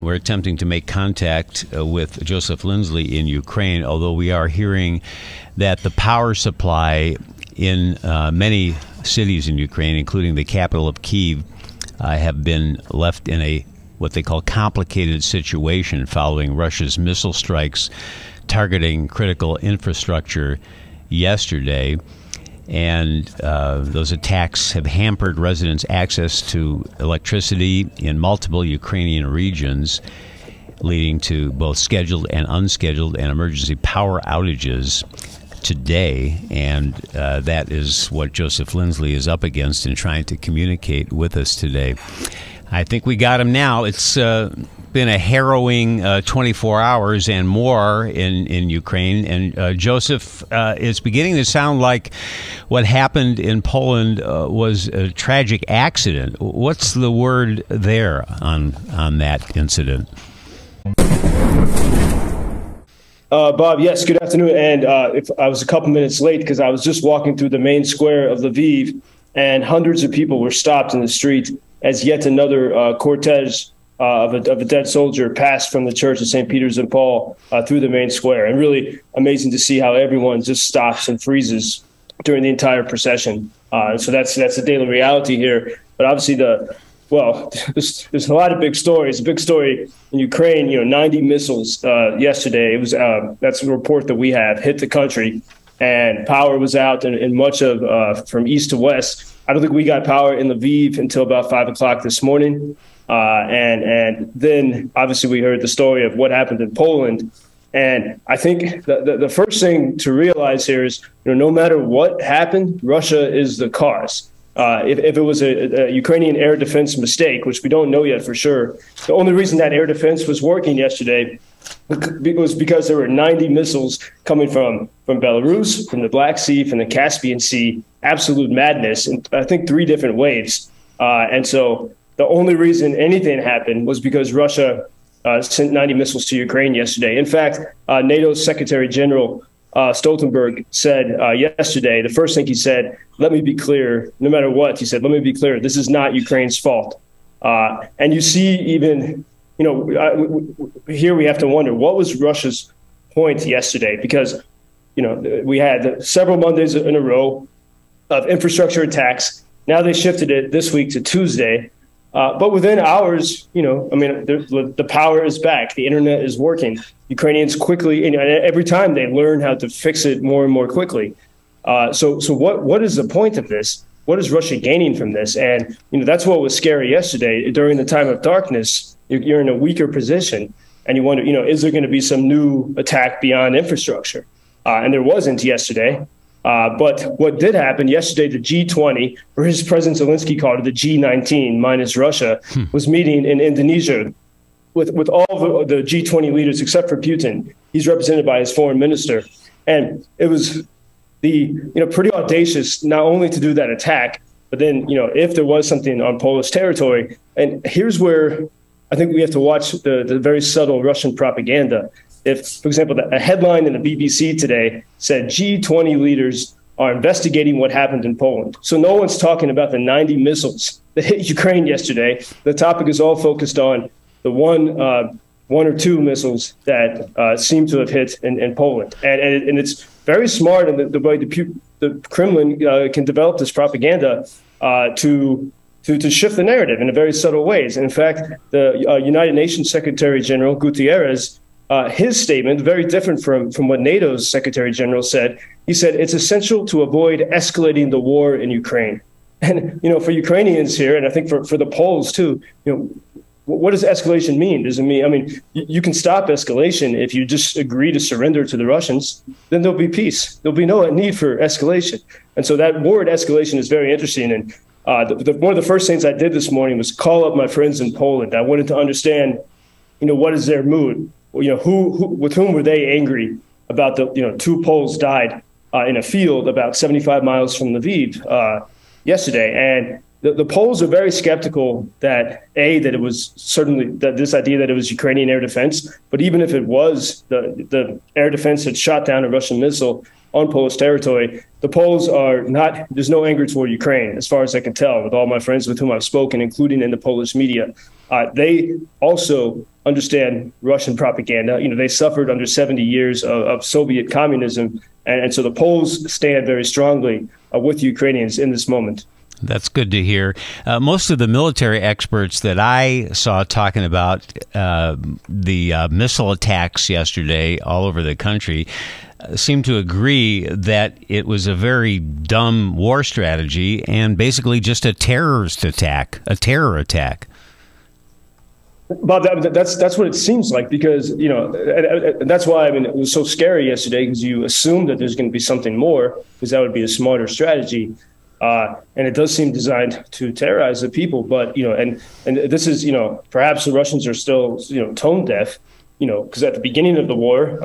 We're attempting to make contact with Joseph Lindsley in Ukraine, although we are hearing that the power supply in many cities in Ukraine, including the capital of Kyiv, have been left in a what they call complicated situation following Russia's missile strikes targeting critical infrastructure yesterday. And those attacks have hampered residents' access to electricity in multiple Ukrainian regions, leading to both scheduled and unscheduled and emergency power outages today. And that is what Joseph Lindsley is up against in trying to communicate with us today. I think we got him now. It's been a harrowing 24 hours and more in Ukraine. And Joseph, it's beginning to sound like what happened in Poland was a tragic accident. What's the word there on that incident? Bob, yes, good afternoon. And if I was a couple minutes late because I was just walking through the main square of Lviv, and hundreds of people were stopped in the street as yet another cortege of a dead soldier passed from the church of St. Peter's and Paul through the main square. And really amazing to see how everyone just stops and freezes during the entire procession. So that's the daily reality here. But obviously there's a lot of big stories. A big story in Ukraine, 90 missiles yesterday. It was that's a report that we have hit the country, and power was out in much of from east to west. I don't think we got power in Lviv until about 5 o'clock this morning. And then obviously we heard the story of what happened in Poland. And I think the first thing to realize here is, no matter what happened, Russia is the cause. If it was a Ukrainian air defense mistake, which we don't know yet for sure, the only reason that air defense was working yesterday was because there were 90 missiles coming from Belarus, from the Black Sea, from the Caspian Sea. Absolute madness, in I think 3 different waves. And so the only reason anything happened was because Russia sent 90 missiles to Ukraine yesterday. In fact, NATO's Secretary General Stoltenberg said yesterday, the first thing he said, let me be clear, no matter what, he said, let me be clear, this is not Ukraine's fault. And you see even, here we have to wonder, what was Russia's point yesterday? Because, we had several Mondays in a row of infrastructure attacks. Now they shifted it this week to Tuesday. But within hours, the power is back. The internet is working. Ukrainians quickly, and every time they learn how to fix it more and more quickly. So what is the point of this? What is Russia gaining from this? And, that's what was scary yesterday. During the time of darkness, you're in a weaker position. And you wonder, is there going to be some new attack beyond infrastructure? And there wasn't yesterday. But what did happen yesterday, the G20, or his President Zelenskiy called it the G19 minus Russia, was meeting in Indonesia with all the G20 leaders except for Putin. He's represented by his foreign minister. And it was pretty audacious not only to do that attack, but then, if there was something on Polish territory. And here's where I think we have to watch the very subtle Russian propaganda. If, for example, a headline in the BBC today said G20 leaders are investigating what happened in Poland. So no one's talking about the 90 missiles that hit Ukraine yesterday. The topic is all focused on the one or two missiles that seem to have hit in Poland. And it's very smart in the way the Kremlin can develop this propaganda to shift the narrative in a very subtle ways. And in fact, the United Nations Secretary General Guterres, his statement, very different from what NATO's Secretary General said. He said it's essential to avoid escalating the war in Ukraine. And, for Ukrainians here, and I think for the Poles too, what does escalation mean? Does it mean, you can stop escalation if you just agree to surrender to the Russians, then there'll be peace. There'll be no need for escalation. And so that word escalation is very interesting. And one of the first things I did this morning was call up my friends in Poland. I wanted to understand, what is their mood? With whom were they angry about the, 2 Poles died in a field about 75 miles from Lviv yesterday. And the Poles are very skeptical that it was certainly this idea that it was Ukrainian air defense. But even if it was, the air defense had shot down a Russian missile, on Polish territory. The Poles are not, there's no anger toward Ukraine, as far as I can tell, with all my friends with whom I've spoken, including in the Polish media. They also understand Russian propaganda. They suffered under 70 years of Soviet communism. And so the Poles stand very strongly with Ukrainians in this moment. That's good to hear. Most of the military experts that I saw talking about the missile attacks yesterday all over the country seem to agree that it was a very dumb war strategy and basically just a terrorist attack, a terror attack. Bob, that's what it seems like, because, and that's why, it was so scary yesterday, because you assume that there's going to be something more, because that would be a smarter strategy. And it does seem designed to terrorize the people. But, and this is, perhaps the Russians are still, tone deaf, because at the beginning of the war,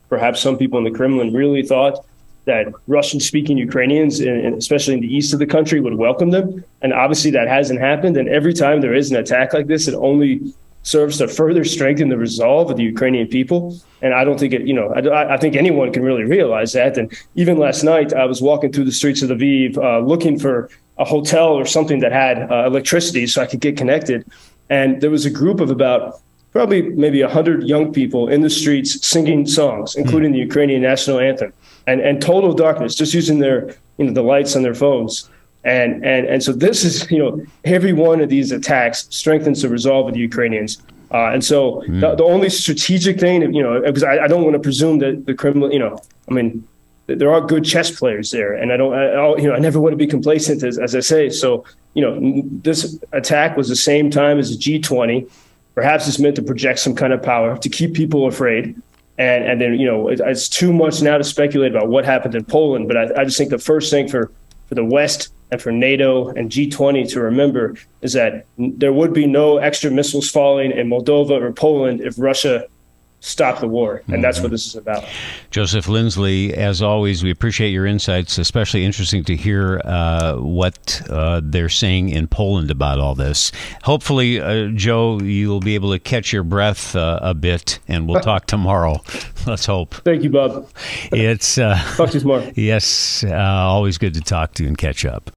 perhaps some people in the Kremlin really thought that Russian-speaking Ukrainians, especially in the east of the country, would welcome them. And obviously that hasn't happened. And every time there is an attack like this, it only serves to further strengthen the resolve of the Ukrainian people. And I don't think I think anyone can really realize that. And even last night, I was walking through the streets of Lviv looking for a hotel or something that had electricity so I could get connected. And there was a group of about maybe 100 young people in the streets singing songs, including the Ukrainian national anthem, and total darkness, just using their, the lights on their phones. And so this is, every one of these attacks strengthens the resolve of the Ukrainians. And so the only strategic thing, because I don't want to presume that the Kremlin, there are good chess players there, and I never want to be complacent, as I say. So, this attack was the same time as the G20. Perhaps it's meant to project some kind of power, to keep people afraid. And then, it's too much now to speculate about what happened in Poland. But I just think the first thing for the West and for NATO and G20 to remember is that there would be no extra missiles falling in Moldova or Poland if Russia stopped the war. And that's what this is about. Joseph Lindsley, as always, we appreciate your insights. Especially interesting to hear what they're saying in Poland about all this. Hopefully, Joe, you'll be able to catch your breath a bit, and we'll talk tomorrow. Let's hope. Thank you, Bob. It's talk to you tomorrow. Yes, always good to talk to you and catch up.